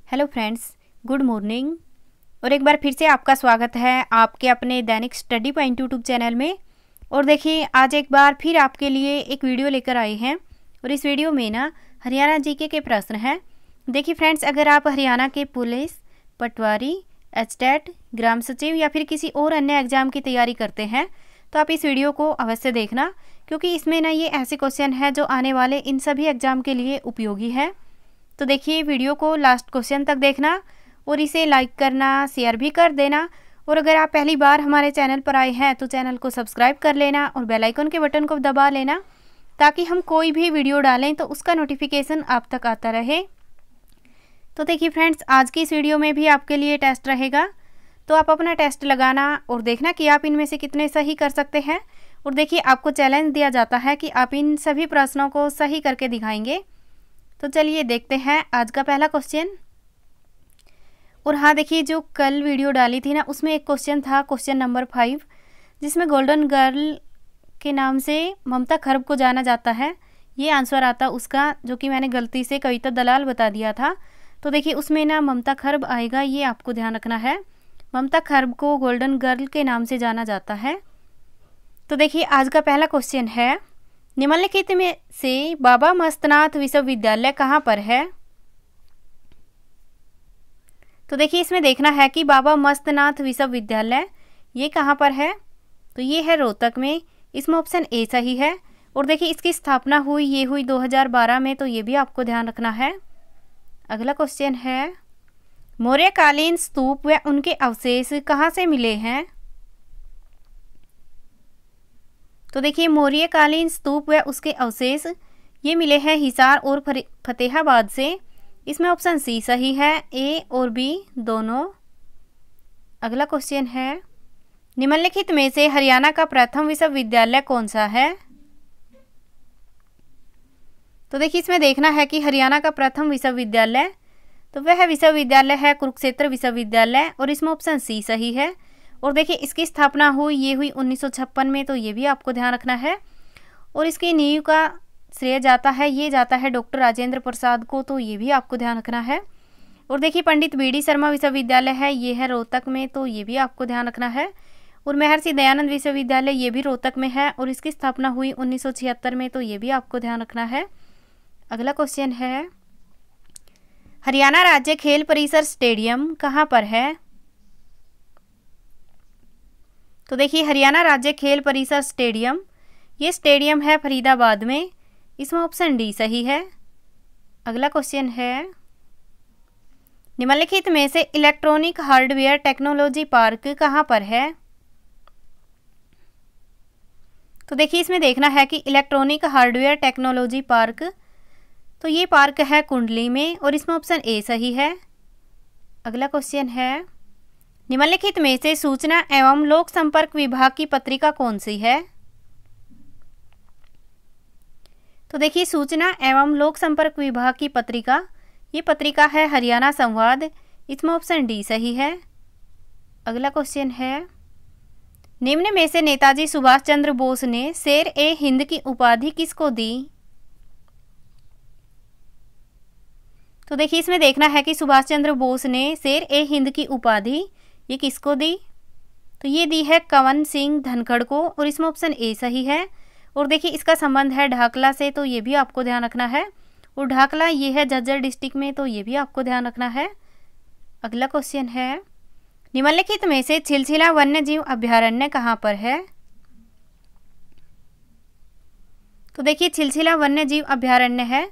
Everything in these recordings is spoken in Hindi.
Hello friends, good morning. और एक बार फिर से आपका स्वागत है आपके अपने दैनिक स्टडी पॉइंट यूट्यूब चैनल में। और देखिए, आज एक बार फिर आपके लिए एक वीडियो लेकर आए हैं और इस वीडियो में ना हरियाणा जीके के प्रश्न हैं। देखिए फ्रेंड्स, अगर आप हरियाणा के पुलिस, पटवारी, एचटेट, ग्राम सचिव या फिर किसी और अन्य एग्जाम की तैयारी करते हैं तो आप इस वीडियो को अवश्य देखना, क्योंकि इसमें ना ये ऐसे क्वेश्चन हैं जो आने वाले इन सभी एग्जाम के लिए उपयोगी है। तो देखिए, वीडियो को लास्ट क्वेश्चन तक देखना और इसे लाइक करना, शेयर भी कर देना। और अगर आप पहली बार हमारे चैनल पर आए हैं तो चैनल को सब्सक्राइब कर लेना और बेल आइकन के बटन को दबा लेना, ताकि हम कोई भी वीडियो डालें तो उसका नोटिफिकेशन आप तक आता रहे। तो देखिए फ्रेंड्स, आज की इस वीडियो में भी आपके लिए टेस्ट रहेगा, तो आप अपना टेस्ट लगाना और देखना कि आप इनमें से कितने सही कर सकते हैं। और देखिए, आपको चैलेंज दिया जाता है कि आप इन सभी प्रश्नों को सही करके दिखाएंगे। तो चलिए देखते हैं आज का पहला क्वेश्चन। और हाँ, देखिए, जो कल वीडियो डाली थी ना उसमें एक क्वेश्चन था, क्वेश्चन नंबर 5, जिसमें गोल्डन गर्ल के नाम से ममता खर्ब को जाना जाता है। ये आंसर आता उसका, जो कि मैंने गलती से कविता दलाल बता दिया था। तो देखिए, उसमें ना ममता खर्ब आएगा, ये आपको ध्यान रखना है। ममता खर्ब को गोल्डन गर्ल के नाम से जाना जाता है। तो देखिए, आज का पहला क्वेश्चन है, निम्नलिखित में से बाबा मस्तनाथ विश्वविद्यालय कहाँ पर है? तो देखिए, इसमें देखना है कि बाबा मस्तनाथ विश्वविद्यालय ये कहाँ पर है। तो ये है रोहतक में। इसमें ऑप्शन ए सही है। और देखिए, इसकी स्थापना हुई 2012 में, तो ये भी आपको ध्यान रखना है। अगला क्वेश्चन है, मौर्यकालीन स्तूप व उनके अवशेष कहाँ से मिले हैं? तो देखिए, मौर्यकालीन स्तूप व उसके अवशेष ये मिले हैं हिसार और फतेहाबाद से। इसमें ऑप्शन सी सही है, ए और बी दोनों। अगला क्वेश्चन है, निम्नलिखित में से हरियाणा का प्रथम विश्वविद्यालय कौन सा है? तो देखिए, इसमें देखना है कि हरियाणा का प्रथम विश्वविद्यालय, तो वह विश्वविद्यालय है कुरुक्षेत्र विश्वविद्यालय, और इसमें ऑप्शन सी सही है। और देखिए, इसकी स्थापना हुई 1956 में, तो ये भी आपको ध्यान रखना है। और इसकी नींव का श्रेय जाता है डॉक्टर राजेंद्र प्रसाद को, तो ये भी आपको ध्यान रखना है। और देखिए, पंडित बीडी शर्मा विश्वविद्यालय है, ये है रोहतक में, तो ये भी आपको ध्यान रखना है। और महर्षि दयानंद विश्वविद्यालय ये भी रोहतक में है और इसकी स्थापना हुई 1976 में, तो ये भी आपको ध्यान रखना है। अगला क्वेश्चन है, हरियाणा राज्य खेल परिसर स्टेडियम कहाँ पर है? तो देखिए, हरियाणा राज्य खेल परिसर स्टेडियम ये स्टेडियम है फरीदाबाद में। इसमें ऑप्शन डी सही है। अगला क्वेश्चन है, निम्नलिखित में से इलेक्ट्रॉनिक हार्डवेयर टेक्नोलॉजी पार्क कहाँ पर है? तो देखिए, इसमें देखना है कि इलेक्ट्रॉनिक हार्डवेयर टेक्नोलॉजी पार्क, तो ये पार्क है कुंडली में, और इसमें ऑप्शन ए सही है। अगला क्वेश्चन है, निम्नलिखित में से सूचना एवं लोक संपर्क विभाग की पत्रिका कौन सी है? तो देखिए, सूचना एवं लोक संपर्क विभाग की पत्रिका ये पत्रिका है हरियाणा संवाद। इसमें ऑप्शन डी सही है। अगला क्वेश्चन है, निम्न में से नेताजी सुभाष चंद्र बोस ने शेर ए हिंद की उपाधि किसको दी? तो देखिए, इसमें देखना है कि सुभाष चंद्र बोस ने शेर ए हिंद की उपाधि ये किसको दी? तो ये दी है कवन सिंह धनखड़ को, और इसमें ऑप्शन ए सही है। और देखिए, इसका संबंध है ढाकला से, तो ये भी आपको ध्यान रखना है। और ढाकला ये है झज्जर डिस्ट्रिक्ट में, तो ये भी आपको ध्यान रखना है। अगला क्वेश्चन है, निम्नलिखित में से छिलछिला वन्य जीव अभ्यारण्य कहाँ पर है? तो देखिए, छिलछिला वन्य जीव अभ्यारण्य है,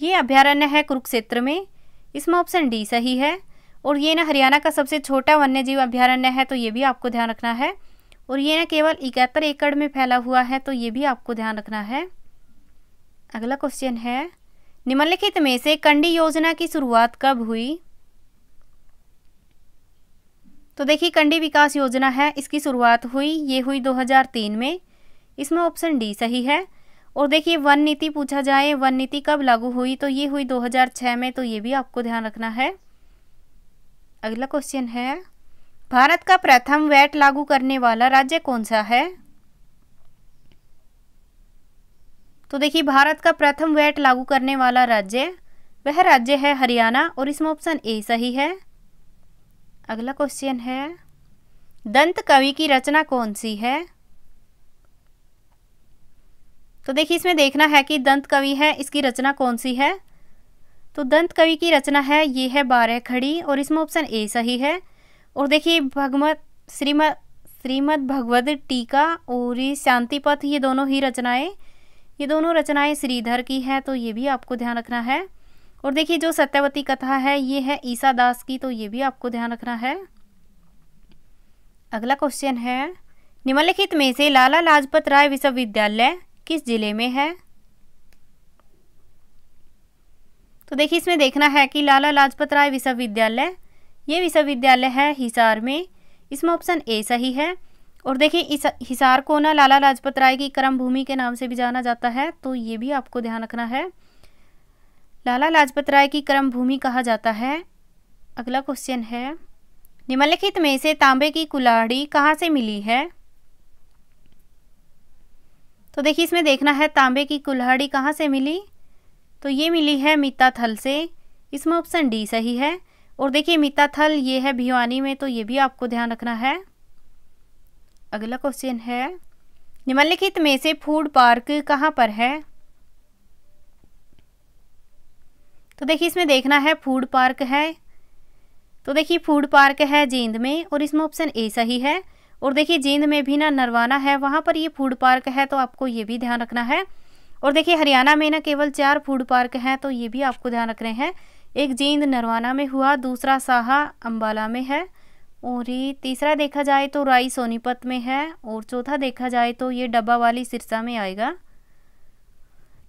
ये अभ्यारण्य है कुरुक्षेत्र में। इसमें ऑप्शन डी सही है। और ये ना हरियाणा का सबसे छोटा वन्य जीव अभ्यारण्य है, तो ये भी आपको ध्यान रखना है। और ये ना केवल 71 एकड़ में फैला हुआ है, तो ये भी आपको ध्यान रखना है। अगला क्वेश्चन है, निम्नलिखित में से कंडी योजना की शुरुआत कब हुई? तो देखिए, कंडी विकास योजना है, इसकी शुरुआत हुई 2003 में। इसमें ऑप्शन डी सही है। और देखिए, वन नीति पूछा जाए, वन नीति कब लागू हुई? तो ये हुई 2006 में, तो ये भी आपको ध्यान रखना है। अगला क्वेश्चन है, भारत का प्रथम वैट लागू करने वाला राज्य कौन सा है? तो देखिए, भारत का प्रथम वैट लागू करने वाला राज्य वह राज्य है हरियाणा और इसमें ऑप्शन ए सही है। अगला क्वेश्चन है, दंत कवि की रचना कौन सी है? तो देखिए इसमें देखना है कि दंत कवि है इसकी रचना कौन सी है। तो दंत कवि की रचना है ये है बारह खड़ी और इसमें ऑप्शन ए सही है। और देखिए श्रीमद् भगवद टीका और शांति पथ ये दोनों रचनाएं श्रीधर की है, तो ये भी आपको ध्यान रखना है। और देखिए जो सत्यवती कथा है ये है ईसा दास की, तो ये भी आपको ध्यान रखना है। अगला क्वेश्चन है, निम्नलिखित में से लाला लाजपत राय विश्वविद्यालय किस जिले में है? तो देखिए इसमें देखना है कि लाला लाजपत राय विश्वविद्यालय ये विश्वविद्यालय है हिसार में, इसमें ऑप्शन ए सही है। और देखिए इस हिसार को ना लाला लाजपत राय की कर्म भूमि के नाम से भी जाना जाता है, तो ये भी आपको ध्यान रखना है, लाला लाजपत राय की कर्म भूमि कहा जाता है। अगला क्वेश्चन है, निम्नलिखित में से तांबे की कुल्हाड़ी कहाँ से मिली है? तो देखिए इसमें देखना है तांबे की कुल्हाड़ी कहाँ से मिली, तो ये मिली है मिताथल से, इसमें ऑप्शन डी सही है। और देखिए मिताथल ये है भिवानी में, तो ये भी आपको ध्यान रखना है। अगला क्वेश्चन है, निम्नलिखित में से फूड पार्क कहाँ पर है? तो देखिए इसमें देखना है फूड पार्क है, तो देखिए फूड पार्क है जींद में और इसमें ऑप्शन ए सही है। और देखिए जींद में भी ना नरवाना है, वहाँ पर ये फूड पार्क है, तो आपको ये भी ध्यान रखना है। और देखिए हरियाणा में ना केवल 4 फूड पार्क हैं, तो ये भी आपको ध्यान रखने हैं। एक जींद नरवाना में हुआ, दूसरा साहा अम्बाला में है, और ये तीसरा देखा जाए तो राई सोनीपत में है, और चौथा देखा जाए तो ये डब्बा वाली सिरसा में आएगा।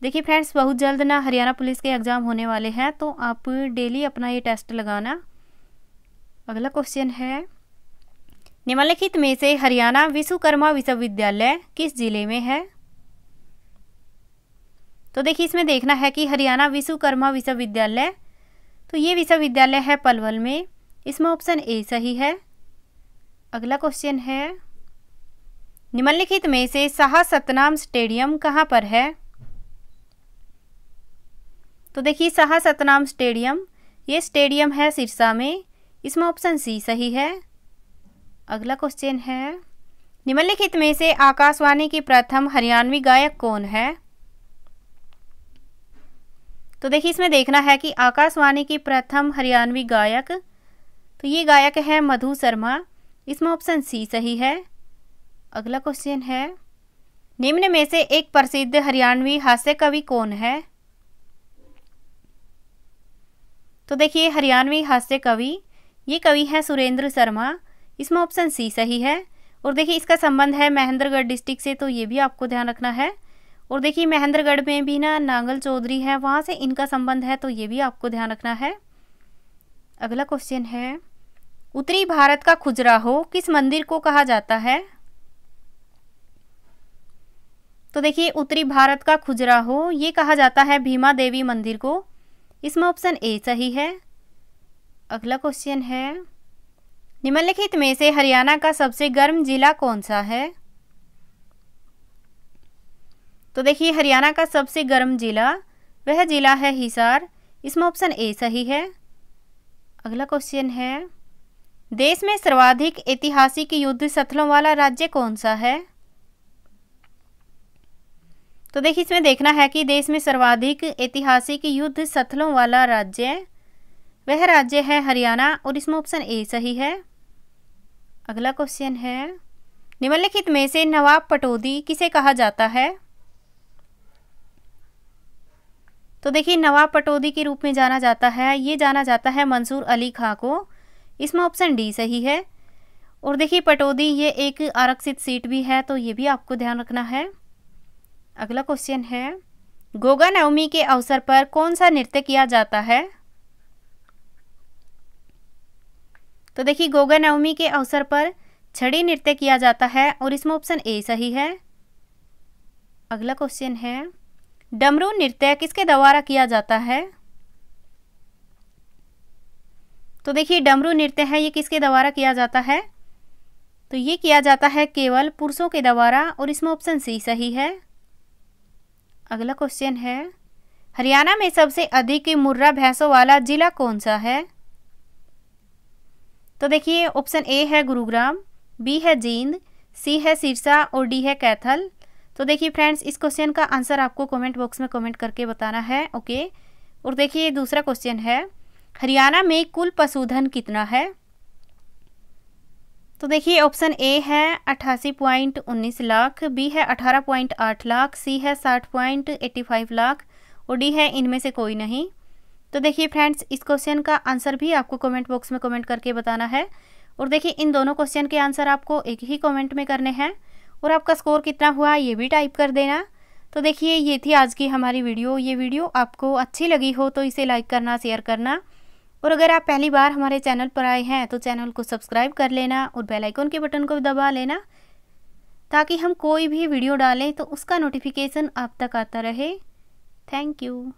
देखिए फ्रेंड्स, बहुत जल्द ना हरियाणा पुलिस के एग्ज़ाम होने वाले हैं, तो आप डेली अपना ये टेस्ट लगाना। अगला क्वेश्चन है, निम्नलिखित में से हरियाणा विश्वकर्मा विश्वविद्यालय किस जिले में है? तो देखिए इसमें देखना है कि हरियाणा विश्वकर्मा विश्वविद्यालय, तो ये विश्वविद्यालय है पलवल में, इसमें ऑप्शन ए सही है। अगला क्वेश्चन है, निम्नलिखित में से शाह सतनाम स्टेडियम कहाँ पर है? तो देखिए शाह सतनाम स्टेडियम ये स्टेडियम है सिरसा में, इसमें ऑप्शन सी सही है। अगला क्वेश्चन है, निम्नलिखित में से आकाशवाणी की प्रथम हरियाणवी गायक कौन है? तो देखिए इसमें देखना है कि आकाशवाणी की प्रथम हरियाणवी गायक, तो ये गायक है मधु शर्मा, इसमें ऑप्शन सी सही है। अगला क्वेश्चन है, निम्न में से एक प्रसिद्ध हरियाणवी हास्य कवि कौन है? तो देखिए हरियाणवी हास्य कवि ये कवि है सुरेंद्र शर्मा, इसमें ऑप्शन सी सही है। और देखिए इसका संबंध है महेंद्रगढ़ डिस्ट्रिक्ट से, तो ये भी आपको ध्यान रखना है। और देखिए महेंद्रगढ़ में भी ना नांगल चौधरी है, वहाँ से इनका संबंध है, तो ये भी आपको ध्यान रखना है। अगला क्वेश्चन है, उत्तरी भारत का खजुराहो किस मंदिर को कहा जाता है? तो देखिए उत्तरी भारत का खजुराहो ये कहा जाता है भीमा देवी मंदिर को, इसमें ऑप्शन ए सही है। अगला क्वेश्चन है, निम्नलिखित में से हरियाणा का सबसे गर्म जिला कौन सा है? तो देखिए हरियाणा का सबसे गर्म जिला वह जिला है हिसार, इसमें ऑप्शन ए सही है। अगला क्वेश्चन है, देश में सर्वाधिक ऐतिहासिक युद्ध स्थलों वाला राज्य कौन सा है? तो देखिए इसमें देखना है कि देश में सर्वाधिक ऐतिहासिक युद्ध स्थलों वाला राज्य वह राज्य है हरियाणा, और इसमें ऑप्शन ए सही है। अगला क्वेश्चन है, निम्नलिखित में से नवाब पटौदी किसे कहा जाता है? तो देखिए नवाब पटौदी के रूप में जाना जाता है, ये जाना जाता है मंसूर अली खां को, इसमें ऑप्शन डी सही है। और देखिए पटौदी ये एक आरक्षित सीट भी है, तो ये भी आपको ध्यान रखना है। अगला क्वेश्चन है, गोगा नवमी के अवसर पर कौन सा नृत्य किया जाता है? तो देखिए गोगा नवमी के अवसर पर छड़ी नृत्य किया जाता है, और इसमें ऑप्शन ए सही है। अगला क्वेश्चन है, डमरू नृत्य किसके द्वारा किया जाता है? तो देखिए डमरू नृत्य है ये किसके द्वारा किया जाता है? तो ये किया जाता है केवल पुरुषों के द्वारा, और इसमें ऑप्शन सी सही है। अगला क्वेश्चन है, हरियाणा में सबसे अधिक मुर्रा भैंसों वाला जिला कौन सा है? तो देखिए ऑप्शन ए है गुरुग्राम, बी है जींद, सी है सिरसा और डी है कैथल। तो देखिए फ्रेंड्स, इस क्वेश्चन का आंसर आपको कमेंट बॉक्स में कमेंट करके बताना है। ओके। और देखिए दूसरा क्वेश्चन है, हरियाणा में कुल पशुधन कितना है? तो देखिए ऑप्शन ए है 88.19 लाख, बी है 18.8 लाख, सी है 60.85 लाख और डी है इनमें से कोई नहीं। तो देखिए फ्रेंड्स, इस क्वेश्चन का आंसर भी आपको कमेंट बॉक्स में कमेंट करके बताना है। और देखिए इन दोनों क्वेश्चन के आंसर आपको एक ही कमेंट में करने हैं और आपका स्कोर कितना हुआ ये भी टाइप कर देना। तो देखिए ये थी आज की हमारी वीडियो। ये वीडियो आपको अच्छी लगी हो तो इसे लाइक करना, शेयर करना और अगर आप पहली बार हमारे चैनल पर आए हैं तो चैनल को सब्सक्राइब कर लेना और बेल आइकन के बटन को दबा लेना ताकि हम कोई भी वीडियो डालें तो उसका नोटिफिकेशन आप तक आता रहे। Thank you.